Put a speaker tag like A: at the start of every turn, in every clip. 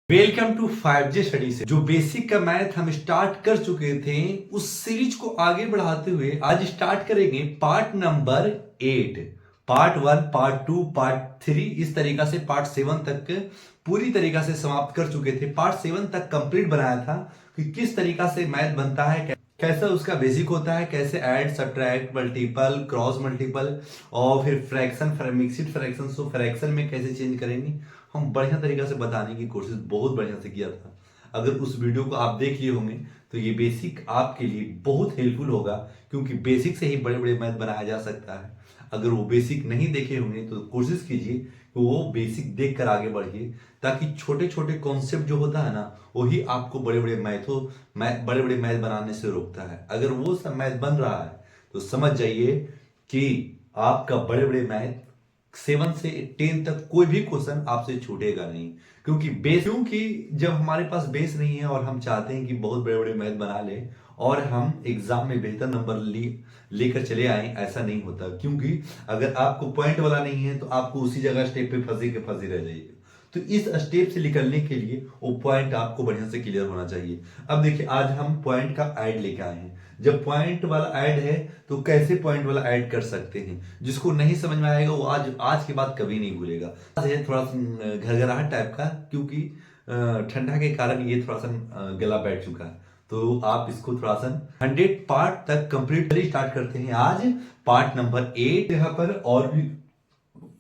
A: Welcome to 5G study से जो basic का मैथ हम स्टार्ट कर चुके थे उस सीरीज को आगे बढ़ाते हुए आज स्टार्ट करेंगे part number 8। Part 1, part 2, part 3 इस तरीका से पार्ट 7 तक पूरी तरीका से समाप्त कर चुके थे। पार्ट 7 तक कंप्लीट बनाया था कि किस तरीका से मैथ बनता है, कैसा उसका बेसिक होता है, कैसे add subtract multiple cross multiple और फिर fraction mixed fraction so fraction में कैसे चेंज करेंगे। हम बढ़िया तरीका से बताने की कोशिश बहुत बढ़िया से किया था। अगर उस वीडियो को आप देख लिए होंगे तो ये बेसिक आपके लिए बहुत हेल्पफुल होगा, क्योंकि बेसिक से ही बड़े बड़े मैथ बनाया जा सकता है। अगर वो बेसिक नहीं देखे होंगे तो कोशिश कीजिए कि वो बेसिक देख कर आगे बढ़िए, ताकि छोटे छोटे कॉन्सेप्ट जो होता है ना वही आपको बड़े बड़े मैथ बनाने से रोकता है। अगर वो सब मैथ बन रहा है तो समझ जाइए कि आपका बड़े बड़े मैथ 7 से 10 तक कोई भी क्वेश्चन आपसे छूटेगा नहीं। क्योंकि जब हमारे पास बेस नहीं है और हम चाहते हैं कि बहुत बड़े बड़े मैथ बना ले और हम एग्जाम में बेहतर नंबर लेकर चले आए, ऐसा नहीं होता। क्योंकि अगर आपको पॉइंट वाला नहीं है तो आपको उसी जगह स्टेप पे फंसी रह जाएगी। तो इस स्टेप से निकलने के लिए वो पॉइंट आपको बढ़िया से क्लियर होना चाहिए। अब देखिए, आज हम पॉइंट का ऐड लेके आए हैं। जब पॉइंट वाला ऐड है तो कैसे पॉइंट वाला ऐड कर सकते हैं, जिसको नहीं समझ में आएगा वो आज के बाद कभी नहीं भूलेगा। आज है थोड़ा सा घरघराहट टाइप का, क्योंकि ठंडा के कारण ये थोड़ा सा गला बैठ चुका है। तो आप इसको थोड़ा सा 100 पार्ट तक कंप्लीट स्टार्ट करते हैं। आज पार्ट नंबर 8 यहाँ पर और भी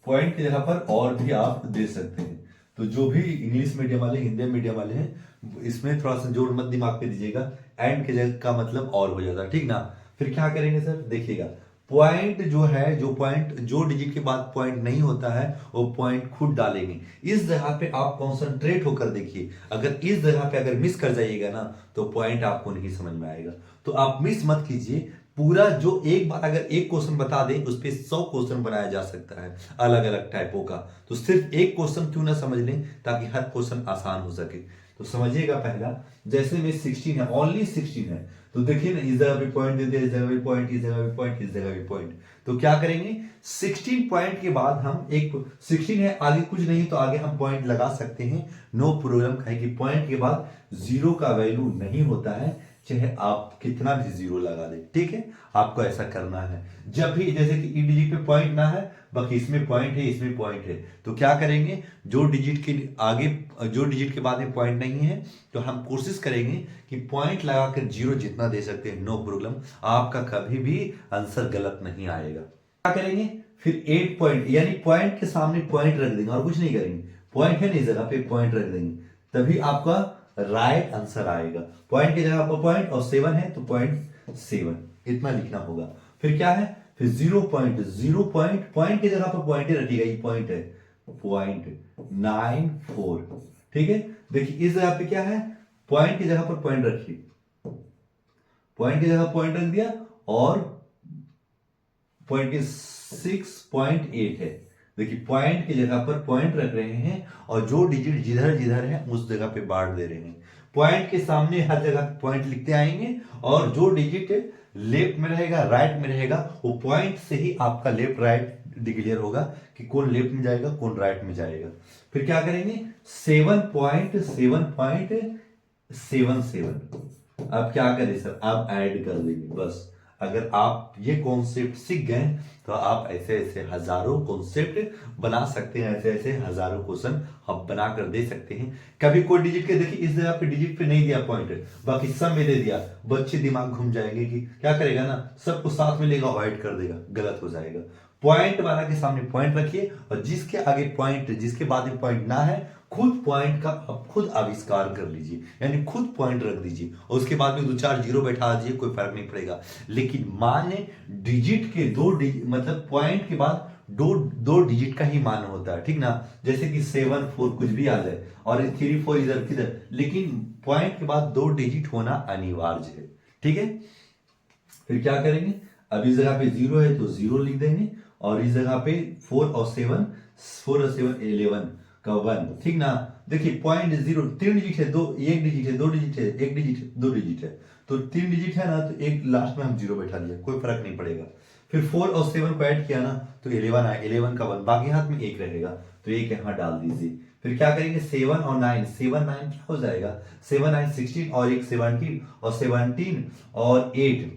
A: पॉइंट की जगह पर और भी आप दे सकते हैं। तो जो भी इंग्लिश मीडियम वाले हिंदी मीडियम वाले हैं इसमें थोड़ा सा जोर मत दिमाग पे दीजिएगा, एंड के जगह का मतलब और हो जाता है, ठीक ना। फिर क्या करेंगे सर, देखिएगा पॉइंट जो है, जो डिजिट के बाद पॉइंट नहीं होता है वो पॉइंट खुद डालेंगे। इस जगह पे आप कॉन्सेंट्रेट होकर देखिए। अगर इस जगह पे अगर मिस कर जाइएगा ना तो पॉइंट आपको नहीं समझ में आएगा। तो आप मिस मत कीजिए। पूरा जो एक बार अगर एक क्वेश्चन बता दें उस पर 100 क्वेश्चन बनाया जा सकता है अलग अलग टाइपों का। तो सिर्फ एक क्वेश्चन क्यों ना समझ लें ताकि हर क्वेश्चन आसान हो सके। तो समझिएगा, पहला जैसे में 16 है, ओनली 16 है, तो देखिए ना इस जगह पे पॉइंट दे दिया, इस जगह पे पॉइंट, इस जगह पे पॉइंट, इस जगह पे पॉइंट। तो क्या करेंगे, 16 पॉइंट के बाद हम एक 16 है, आगे कुछ नहीं तो आगे हम पॉइंट लगा सकते हैं, नो प्रॉब्लम। कहे कि पॉइंट के बाद जीरो का वैल्यू नहीं होता है, चाहे आप कितना भी जीरो लगा दें, ठीक है। आपको ऐसा करना है। जब भी जैसे कि ई डिजिट पे पॉइंट ना है, बाकी इसमें पॉइंट है, इसमें पॉइंट है, तो क्या करेंगे, जो डिजिट के आगे जो डिजिट के बाद में पॉइंट नहीं है तो हम कोशिश करेंगे कि पॉइंट लगाकर जीरो जितना दे सकते हैं, नो प्रॉब्लम। आपका कभी भी आंसर गलत नहीं आएगा। क्या करेंगे, फिर 8 पॉइंट यानी पॉइंट के सामने पॉइंट रख देंगे और कुछ नहीं करेंगे। पॉइंट है ना, इस जगह पे पॉइंट रख देंगे, तभी आपका राइट आंसर आएगा। पॉइंट की जगह पर पॉइंट और 7 है तो पॉइंट 7 इतना लिखना होगा। फिर क्या है, फिर 0 पॉइंट पॉइंट की जगह पर पॉइंट ही रखिएगा, ये पॉइंट है, पॉइंट 94, ठीक है। देखिए इस जगह पे क्या है, पॉइंट की जगह पर पॉइंट रखिए, पॉइंट की जगह पॉइंट रख दिया और पॉइंट के 6.8 है। देखिए पॉइंट की जगह पर पॉइंट रख रहे हैं और जो डिजिट जिधर जिधर है उस जगह पे बांट दे रहे हैं। पॉइंट के सामने हर जगह पॉइंट लिखते आएंगे और जो डिजिट लेफ्ट में रहेगा राइट में रहेगा वो पॉइंट से ही आपका लेफ्ट राइट डिक्लेयर होगा कि कौन लेफ्ट में जाएगा कौन राइट में जाएगा। फिर क्या करेंगे, 7.7.77। अब क्या करें सर, आप ऐड कर देंगे बस। अगर आप ये कॉन्सेप्ट सीख गए तो आप ऐसे ऐसे हजारों कॉन्सेप्ट बना सकते हैं, ऐसे ऐसे हजारों क्वेश्चन आप बना कर दे सकते हैं। कभी कोई डिजिट के देखिए इस जगह पे डिजिट पे नहीं दिया पॉइंट, बाकी सब में दे दिया, बच्चे दिमाग घूम जाएंगे कि क्या करेगा ना, सबको साथ में लेगा अवॉइड कर देगा, गलत हो जाएगा। पॉइंट वाला के सामने पॉइंट रखिए और जिसके आगे पॉइंट, जिसके बाद में पॉइंट ना है, खुद पॉइंट का आप खुद आविष्कार कर लीजिए, यानी खुद पॉइंट रख दीजिए और उसके बाद में 2-4 जीरो बैठा दीजिए, कोई फर्क नहीं पड़ेगा। लेकिन माने डिजिट के मतलब पॉइंट के बाद दो डिजिट का ही मान होता है, ठीक ना। जैसे कि 7 4 कुछ भी आ जाए और 3 4 इधर किधर, लेकिन पॉइंट के बाद 2 डिजिट होना अनिवार्य है, ठीक है। फिर क्या करेंगे, अब इस जगह पे 0 है तो 0 लिख देंगे और इस जगह पे 4 और 7 11 का 1, ठीक ना। देखिए पॉइंट 0 3 डिजिट है, दो एक डिजिट है, 2 डिजिट है, एक डिजिट है, 2 डिजिट है, तो 3 डिजिट है ना, तो एक लास्ट में हम 0 बैठा दिया, कोई फर्क नहीं पड़ेगा। फिर 4 और 7 को ऐड किया ना तो 11 आया, 11 का 1, बाकी हाथ में 1 रहेगा तो 1 यहां डाल दीजिए। फिर क्या करेंगे 7 और 9, 7 9 क्या हो जाएगा, 7 9 16 और एक 17 और 17 और 8,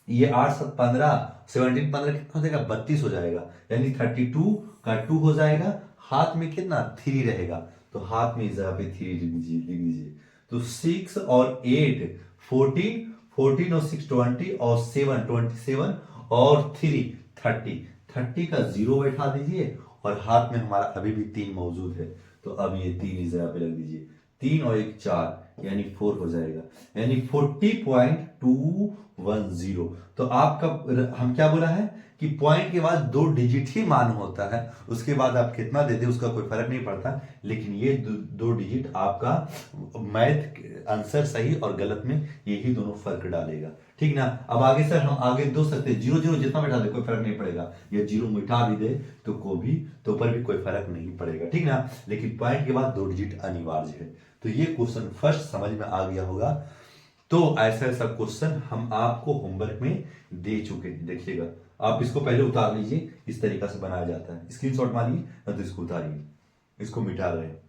A: ये 8 7 15, 17 15 कितना हो जाएगा 32 हो जाएगा, यानी 32 का 2 हो जाएगा, हाथ में कितना 3 रहेगा, तो हाथ में इस जगह पे 3 लिख दीजिए। तो 6 और 8 14, 14 और 6 20 और 7 27 और 3 30, 30 का 0 बैठा दीजिए और हाथ में हमारा अभी भी 3 मौजूद है, तो अब ये 3 इस जगह पे लग दीजिए, 3 और 1 4 यानी 4 हो जाएगा, यानी 40.210। तो आपका हम क्या बोला है कि पॉइंट के बाद 2 डिजिट ही मान होता है, उसके बाद आप कितना देते उसका कोई फर्क नहीं पड़ता, लेकिन ये 2 डिजिट आपका मैथ आंसर सही और गलत में यही दोनों फर्क डालेगा, ठीक ना। अब आगे सर हम आगे दो सकते हैं, 0 0 जितना बैठा दे कोई फर्क नहीं पड़ेगा, या 0 मिटा भी दे तो पर भी कोई फर्क नहीं पड़ेगा, ठीक ना, लेकिन पॉइंट के बाद 2 डिजिट अनिवार्य है। तो ये क्वेश्चन फर्स्ट समझ में आ गया होगा। तो ऐसा ऐसा क्वेश्चन हम आपको होमवर्क में दे चुके हैं, देखिएगा आप इसको पहले उतार लीजिए, इस तरीका से बनाया जाता है, स्क्रीनशॉट मारिए या तो इसको उतारिए, इसको मिटा रहे हैं।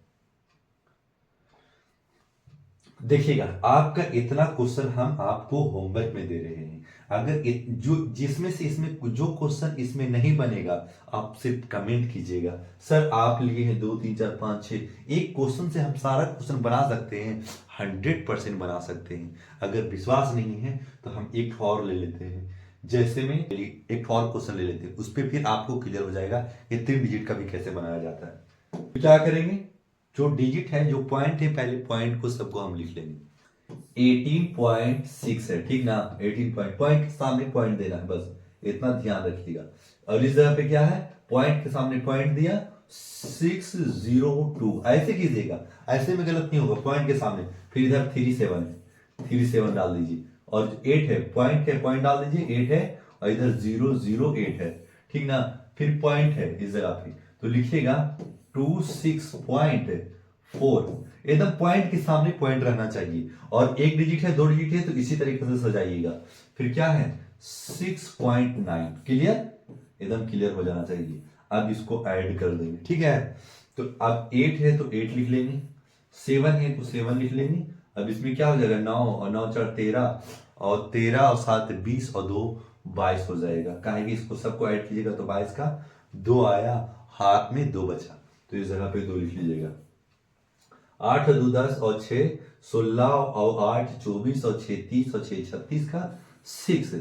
A: देखिएगा आपका इतना क्वेश्चन हम आपको होमवर्क में दे रहे हैं, अगर जो जिसमें से इसमें जो क्वेश्चन इसमें नहीं बनेगा आप सिर्फ कमेंट कीजिएगा, सर आप लिए हैं 2 3 4 5 6, एक क्वेश्चन से हम सारा क्वेश्चन बना सकते हैं, 100% बना सकते हैं। अगर विश्वास नहीं है तो हम एक और ले लेते हैं, जैसे में एक और क्वेश्चन ले लेते हैं, उस पर फिर आपको क्लियर हो जाएगा ये 3 डिजिट का भी कैसे बनाया जाता है। तो क्या करेंगे, जो डिजिट है जो पॉइंट है पहले पॉइंट को सबको हम लिख लेंगे, 18.6 है, ठीक ना, 18 पॉइंट के सामने पॉइंट देना है, बस इतना ध्यान रखिएगा। और इस जगह पे क्या है, पॉइंट के सामने पॉइंट दिया 602, ऐसे कीजिएगा, ऐसे में गलत नहीं होगा, पॉइंट के सामने, फिर इधर 37 है, 37 डाल दीजिए, और 8 है, पॉइंट है, पॉइंट डाल दीजिए 8 है, और इधर 008 है, ठीक ना, फिर पॉइंट है इस जगह पे, तो लिखिएगा 26.4, एकदम पॉइंट के सामने पॉइंट रहना चाहिए, और एक डिजिट है 2 डिजिट है तो इसी तरीके से सजाइएगा। फिर क्या है 6.9, क्लियर, एकदम क्लियर हो जाना चाहिए। अब इसको ऐड कर देंगे, ठीक है, तो अब 8 है तो 8 लिख लेंगे, 7 है तो 7 लिख लेंगे। अब इसमें क्या हो जाएगा 9 और 9 4 13 और 13 और 7 20 और 2 22 हो जाएगा, कहेंगे इसको सबको ऐड कीजिएगा तो 22 का 2 आया, हाथ में 2 बचा, तो इस जगह पे 2 लिख लीजिएगा। 8 2 10 और 6 16 और 8 24 और 6 30 और 6 36 का 6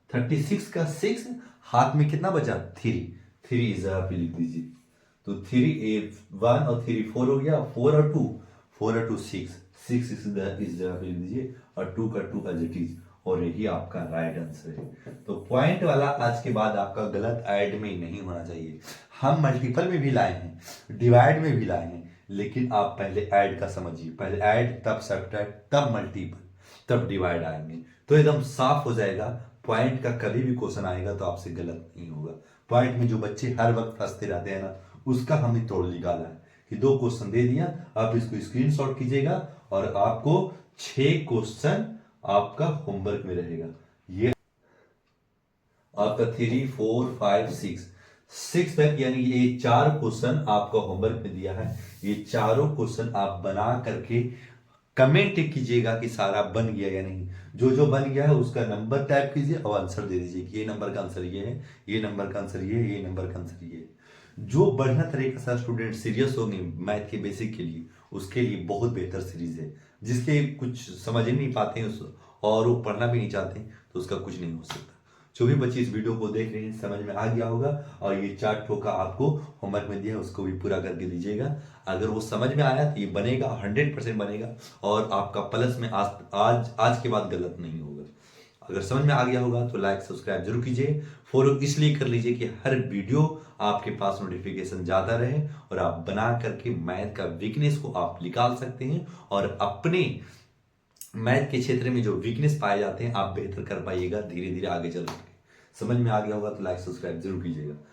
A: 36 का 6, हाथ में कितना बचा 3 इस जगह पे लिख दीजिए, तो 3 1 और 3 4 हो गया, 4 और 2 6 इस जगह पे लिख दीजिए, और 2 का 2 एज इट इज, और यही आपका राइट आंसर है। तो पॉइंट वाला आज के बाद आपका गलत ऐड में नहीं होना चाहिए, हम मल्टीपल में भी लाए हैं, डिवाइड में भी लाए हैं, लेकिन आप पहले ऐड का समझिए, पहले ऐड तब सब्ट्रैक्ट तब मल्टीपल तब डिवाइड आएंगे, तो एकदम साफ हो जाएगा। पॉइंट का कभी भी क्वेश्चन आएगा तो आपसे गलत नहीं होगा। पॉइंट में जो बच्चे हर वक्त फंसते रहते हैं ना, उसका हमने तोड़ निकाला है कि 2 क्वेश्चन दे दिया, आप इसको स्क्रीनशॉट कीजिएगा और आपको 6 क्वेश्चन आपका होमवर्क में रहेगा। ये आपका 3 4 5 6 तक, यानी ये 4 क्वेश्चन आपका होमवर्क में दिया है, ये चारों क्वेश्चन आप बना करके कमेंट कीजिएगा कि सारा बन गया या नहीं, जो जो बन गया है उसका नंबर टाइप कीजिए और आंसर दे दीजिए कि ये नंबर का आंसर ये है, ये नंबर का आंसर ये है, ये नंबर का आंसर ये है। जो बढ़िया तरीके से स्टूडेंट सीरियस होंगे मैथ के बेसिक के लिए, उसके लिए बहुत बेहतर सीरीज है, जिसके कुछ समझ ही नहीं पाते हैं और वो पढ़ना भी नहीं चाहते तो उसका कुछ नहीं हो सकता। जो भी बच्चे इस वीडियो को देख रहे हैं समझ में आ गया होगा, और ये 4 ठो का आपको होमवर्क में दिया है उसको भी पूरा करके दीजिएगा। अगर वो समझ में आया तो ये बनेगा, 100% बनेगा, और आपका प्लस में आज के बाद गलत नहीं होगा। अगर समझ में आ गया होगा तो लाइक सब्सक्राइब जरूर कीजिए, फॉलो इसलिए कर लीजिए कि हर वीडियो आपके पास नोटिफिकेशन जाता रहे और आप बना करके मैथ का वीकनेस को आप निकाल सकते हैं, और अपने मैथ के क्षेत्र में जो वीकनेस पाए जाते हैं आप बेहतर कर पाइएगा धीरे धीरे आगे चल के। समझ में आ गया होगा तो लाइक सब्सक्राइब जरूर कीजिएगा।